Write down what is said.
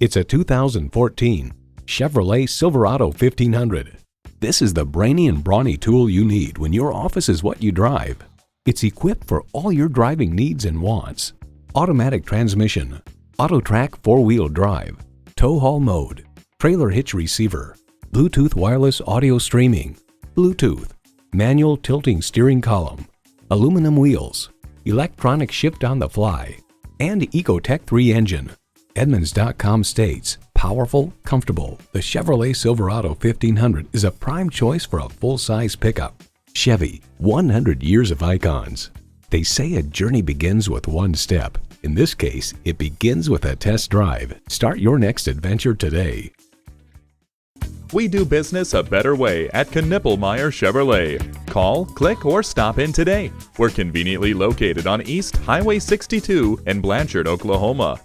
It's a 2014 Chevrolet Silverado 1500. This is the brainy and brawny tool you need when your office is what you drive. It's equipped for all your driving needs and wants. Automatic transmission, auto-track 4-wheel drive, tow haul mode, trailer hitch receiver, Bluetooth wireless audio streaming, Bluetooth, manual tilting steering column, aluminum wheels, electronic shift on the fly, and Ecotec 3 engine. Edmunds.com states, powerful, comfortable, the Chevrolet Silverado 1500 is a prime choice for a full-size pickup. Chevy, 100 years of icons. They say a journey begins with one step. In this case, it begins with a test drive. Start your next adventure today. We do business a better way at Knippelmier Chevrolet. Call, click, or stop in today. We're conveniently located on East Highway 62 in Blanchard, Oklahoma.